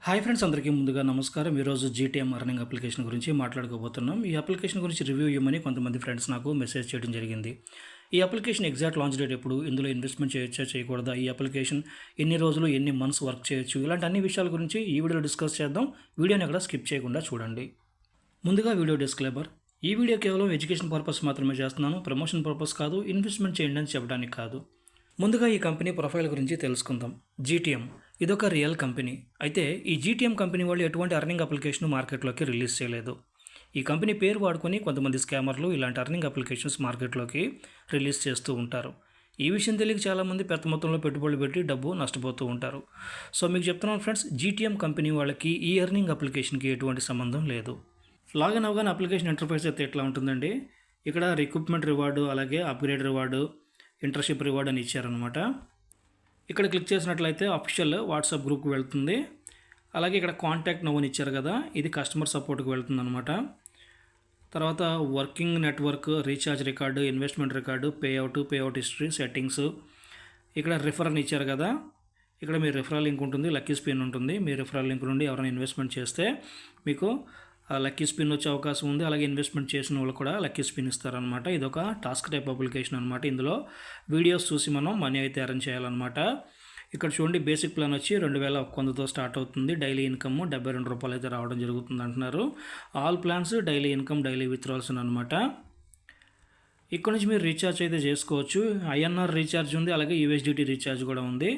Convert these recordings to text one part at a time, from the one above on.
Hi friends, అందరికీ ముందుగా నమస్కారం. ఈరోజు జీటీఎం అర్నింగ్ అప్లికేషన్ గురించి మాట్లాడుకోబోతున్నాం. ఈ అప్లికేషన్ గురించి రివ్యూ ఇవ్వమని కొంతమంది ఫ్రెండ్స్ నాకు మెసేజ్ చేయడం జరిగింది. ఈ అప్లికేషన్ ఎగ్జాక్ట్ లాంచ్ డేట్ ఎప్పుడు, ఇందులో ఇన్వెస్ట్మెంట్ చేయొచ్చా చేయకూడదా, ఈ అప్లికేషన్ ఎన్ని రోజులు ఎన్ని మంత్స్ వర్క్ చేయొచ్చు, ఇలాంటి అన్ని విషయాల గురించి ఈ వీడియోలో డిస్కస్ చేద్దాం. వీడియోని ఎక్కడ స్కిప్ చేయకుండా చూడండి. ముందుగా వీడియో డిస్క్లైమర్. ఈ వీడియో కేవలం ఎడ్యుకేషన్ పర్పస్ మాత్రమే చేస్తున్నాను, ప్రమోషన్ పర్పస్ కాదు, ఇన్వెస్ట్మెంట్ చేయండి అని చెప్పడానికి కాదు. ముందుగా ఈ కంపెనీ ప్రొఫైల్ గురించి తెలుసుకుందాం. జీటీఎం ఇదొక రియల్ కంపెనీ. అయితే ఈ జీటీఎం కంపెనీ వాళ్ళు ఎటువంటి అర్నింగ్ అప్లికేషన్ మార్కెట్లోకి రిలీజ్ చేయలేదు. ఈ కంపెనీ పేరు వాడుకొని కొంతమంది స్కామర్లు ఇలాంటి అర్నింగ్ అప్లికేషన్స్ మార్కెట్లోకి రిలీజ్ చేస్తూ ఉంటారు. ఈ విషయం తెలియక చాలామంది పెద్ద మొత్తంలో పెట్టుబడులు పెట్టి డబ్బు నష్టపోతూ ఉంటారు. సో మీకు చెప్తున్నాను ఫ్రెండ్స్, జీటీఎం కంపెనీ వాళ్ళకి ఈ అర్నింగ్ అప్లికేషన్కి ఎటువంటి సంబంధం లేదు. లాగిన్ అవగానే అప్లికేషన్ ఇంటర్ఫేస్ అయితే ఎట్లా ఉంటుందండి, ఇక్కడ రిక్రూట్మెంట్ రివార్డు, అలాగే అప్గ్రేడ్ రివార్డు, ఇంటర్న్షిప్ రివార్డ్ అని ఇచ్చారనమాట. ఇక్కడ క్లిక్ చేసినట్లయితే అఫీషియల్ వాట్సాప్ గ్రూప్కి వెళ్తుంది. అలాగే ఇక్కడ కాంటాక్ట్ నౌ అని ఇచ్చారు కదా, ఇది కస్టమర్ సపోర్ట్కి వెళ్తుంది అనమాట. తర్వాత working network, recharge record, investment record, payout history, settings. ఇక్కడ రిఫర్ అని ఇచ్చారు కదా, ఇక్కడ మీ రిఫరల్ లింక్ ఉంటుంది, లక్కీ స్పిన్ ఉంటుంది. మీ రిఫరల్ లింక్ నుండి ఎవరైనా ఇన్వెస్ట్మెంట్ చేస్తే మీకు లక్కీ స్పిన్ వచ్చే అవకాశం ఉంది. అలాగే ఇన్వెస్ట్మెంట్ చేసిన వాళ్ళు కూడా లక్కీ స్పిన్ ఇస్తారనమాట. ఇది ఒక టాస్క్ టైప్ అప్లికేషన్ అనమాట. ఇందులో వీడియోస్ చూసి మనం మనీ అయితే ఎర్న్ చేయాలన్నమాట. ఇక్కడ చూడండి, బేసిక్ ప్లాన్ వచ్చి 2100తో స్టార్ట్ అవుతుంది. డైలీ ఇన్కమ్ 72 రూపాయలు అయితే రావడం జరుగుతుంది అంటున్నారు. All plans daily income, daily withdrawals అనమాట. ఇక్కడ నుంచి మీరు రీఛార్జ్ అయితే చేసుకోవచ్చు. ఐఎన్ఆర్ రీఛార్జ్ ఉంది, అలాగే యూఎస్డిటీ రీఛార్జ్ కూడా ఉంది.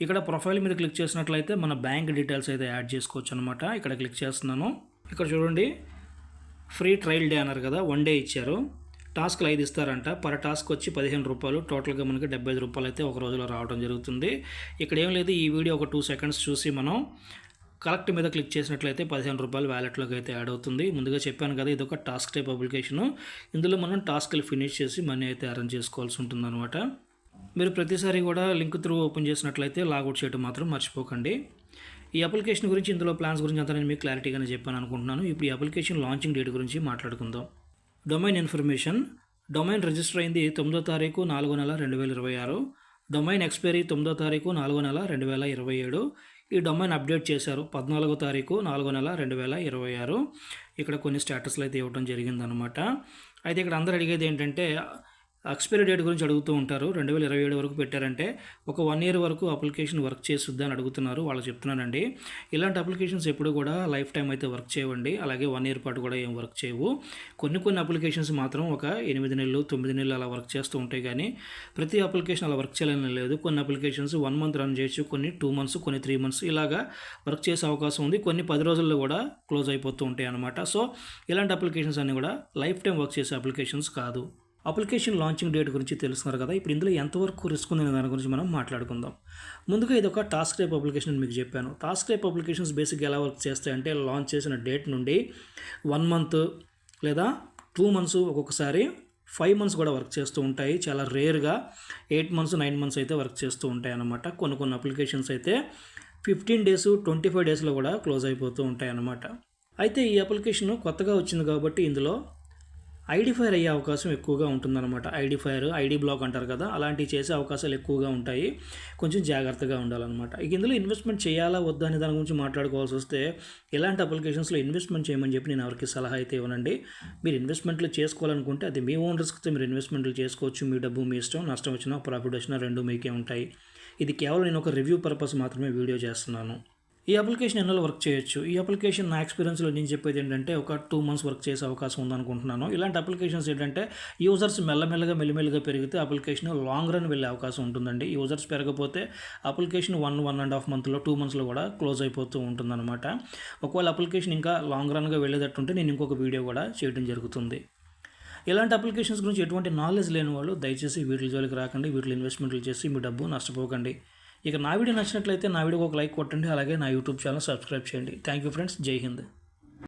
ఇక్కడ ప్రొఫైల్ మీద క్లిక్ చేసినట్లయితే మన బ్యాంక్ డీటెయిల్స్ అయితే యాడ్ చేసుకోవచ్చు అనమాట. ఇక్కడ క్లిక్ చేస్తున్నాను. ఇక్కడ చూడండి, ఫ్రీ ట్రయల్ డే అన్నారు కదా, 1 డే ఇచ్చారు. టాస్క్లు 5 ఇస్తారంట. పర్ టాస్క్ వచ్చి 15 రూపాయలు, టోటల్గా మనకి 75 రూపాయలు అయితే ఒక రోజులో రావడం జరుగుతుంది. ఇక్కడ ఏం లేదు, ఈ వీడియో ఒక 2 సెకండ్స్ చూసి మనం కలెక్ట్ మీద క్లిక్ చేసినట్లయితే 15 రూపాయలు వ్యాలెట్లోకి అయితే యాడ్ అవుతుంది. ముందుగా చెప్పాను కదా, ఇది ఒక టాస్క్ టైప్ అప్లికేషను. ఇందులో మనం టాస్క్లు ఫినిష్ చేసి మనీ అయితే అరేంజ్ చేసుకోవాల్సి ఉంటుందన్నమాట. మీరు ప్రతిసారి కూడా లింక్ త్రూ ఓపెన్ చేసినట్లయితే లాగౌట్ చేయడం మాత్రం మర్చిపోకండి. ఈ అప్లికేషన్ గురించి, ఇందులో ప్లాన్స్ గురించి అంతా నేను మీకు క్లారిటీగానే చెప్పాను అనుకుంటున్నాను. ఇప్పుడు ఈ అప్లికేషన్ లాంచింగ్ డేట్ గురించి మాట్లాడుకుందాం. Domain information. డొమైన్ రిజిస్టర్ అయింది 9వ తారీఖు 4వ నెల 2026. డొమైన్ ఎక్స్పైరీ 9వ తారీఖు 4వ నెల 2027. ఈ డొమైన్ అప్డేట్ చేశారు 14వ తారీఖు 4వ నెల 2026. ఇక్కడ కొన్ని స్టేటస్లు అయితే ఇవ్వడం జరిగిందనమాట. అయితే ఇక్కడ అందరూ అడిగేది ఏంటంటే, ఎక్స్పైరీ డేట్ గురించి అడుగుతూ ఉంటారు. 2027 వరకు పెట్టారంటే ఒక 1 ఇయర్ వరకు అప్లికేషన్ వర్క్ చేస్తుందా అని అడుగుతున్నారు. వాళ్ళు చెప్తున్నానండి, ఇలాంటి అప్లికేషన్స్ ఎప్పుడు కూడా లైఫ్ టైం అయితే వర్క్ చేయవండి. అలాగే 1 ఇయర్ పాటు కూడా ఏం వర్క్ చేయవు. కొన్ని అప్లికేషన్స్ మాత్రం ఒక 8 నెలలు 9 నెలలు అలా వర్క్ చేస్తూ ఉంటాయి. కానీ ప్రతి అప్లికేషన్ అలా వర్క్ చేయాలని లేదు. కొన్ని అప్లికేషన్స్ 1 మంత్ రన్ చేయొచ్చు, కొన్ని 2 మంత్స్, కొన్ని 3 మంత్స్ ఇలాగా వర్క్ చేసే అవకాశం ఉంది. కొన్ని 10 రోజుల్లో కూడా క్లోజ్ అయిపోతూ ఉంటాయి అన్నమాట. సో ఇలాంటి అప్లికేషన్స్ అన్నీ కూడా లైఫ్ టైం వర్క్ చేసే అప్లికేషన్స్ కాదు. అప్లికేషన్ లాంచింగ్ డేట్ గురించి తెలుసుకున్నారు కదా, ఇప్పుడు ఇందులో ఎంతవరకు రిస్క్ ఉందనే దాని గురించి మనం మాట్లాడుకుందాం. ముందుగా ఇది ఒక టాస్క్ టైప్ అప్లికేషన్ అని మీకు చెప్పాను. టాస్క్ టైప్ అప్లికేషన్స్ బేసిక్గా ఎలా వర్క్ చేస్తాయంటే, లాంచ్ చేసిన డేట్ నుండి 1 మంత్ లేదా 2 మంత్స్, ఒక్కొక్కసారి 5 మంత్స్ కూడా వర్క్ చేస్తూ ఉంటాయి. చాలా రేర్గా 8 మంత్స్ 9 మంత్స్ అయితే వర్క్ చేస్తూ ఉంటాయి అన్నమాట. కొన్ని అప్లికేషన్స్ అయితే 15 డేస్ 25 డేస్లో కూడా క్లోజ్ అయిపోతూ ఉంటాయి అన్నమాట. అయితే ఈ అప్లికేషన్ కొత్తగా వచ్చింది కాబట్టి ఇందులో ఐడి ఫైర్ అయ్యే అవకాశం ఎక్కువగా ఉంటుందన్నమాట. ఐడి ఫైర్, ఐడి బ్లాక్ అంటారు కదా, అలాంటివి చేసే అవకాశాలు ఎక్కువగా ఉంటాయి. కొంచెం జాగ్రత్తగా ఉండాలన్నమాట. ఇక ఇందులో ఇన్వెస్ట్మెంట్ చేయాలా వద్దా అనే దాని గురించి మాట్లాడుకోవాల్సి వస్తే, ఇలాంటి అప్లికేషన్స్లో ఇన్వెస్ట్మెంట్ చేయమని చెప్పి నేను ఎవరికి సలహా అయితే ఇవ్వనండి. మీరు ఇన్వెస్ట్మెంట్లు చేసుకోవాలనుకుంటే అది మీ ఓన్ రిస్క్తో మీరు ఇన్వెస్ట్మెంట్లు చేసుకోవచ్చు. మీ డబ్బు మీ ఇష్టం, నష్టం వచ్చినా ప్రాఫిట్ వచ్చినా రెండు మీకే ఉంటాయి. ఇది కేవలం నేను ఒక రివ్యూ పర్పస్ మాత్రమే వీడియో చేస్తున్నాను. ఈ అప్లికేషన్ ఎన్నో వర్క్ చేయొచ్చు. ఈ అప్లికేషన్ నా ఎక్స్పీరియన్స్లో నేను చెప్పేది ఏంటంటే, ఒక 2 మంత్స్ వర్క్ చేసే అవకాశం ఉందనుకుంటున్నాను. ఇలాంటి అప్లికేషన్స్ ఏంటంటే, యూజర్స్ మెల్లమెల్లగా పెరిగితే అప్లికేషన్ లాంగ్ రన్ వెళ్ళే అవకాశం ఉంటుందండి. యూజర్స్ పెరగకపోతే అప్లికేషన్ 1.5 మంత్లో 2 మంత్స్లో కూడా క్లోజ్ అయిపోతూ ఉంటుందన్నమాట. ఒకవేళ అప్లికేషన్ ఇంకా లాంగ్ రన్గా వెళ్ళేటట్టుంటే నేను ఇంకొక వీడియో కూడా చేయడం జరుగుతుంది. ఇలాంటి అప్లికేషన్స్ గురించి ఎటువంటి నాలెడ్జ్ లేని వాళ్ళు దయచేసి వీటి జోలికి రాకండి. వీటిలో ఇన్వెస్ట్మెంట్లు చేసి మీ డబ్బు నష్టపోకండి. ఇక నా వీడియో నచ్చినట్లయితే నా వీడియోకి ఒక లైక్ కొట్టండి. అలాగే నా యూట్యూబ్ ఛానల్ సబ్స్క్రైబ్ చేయండి. Thank you friends. జై హింద్.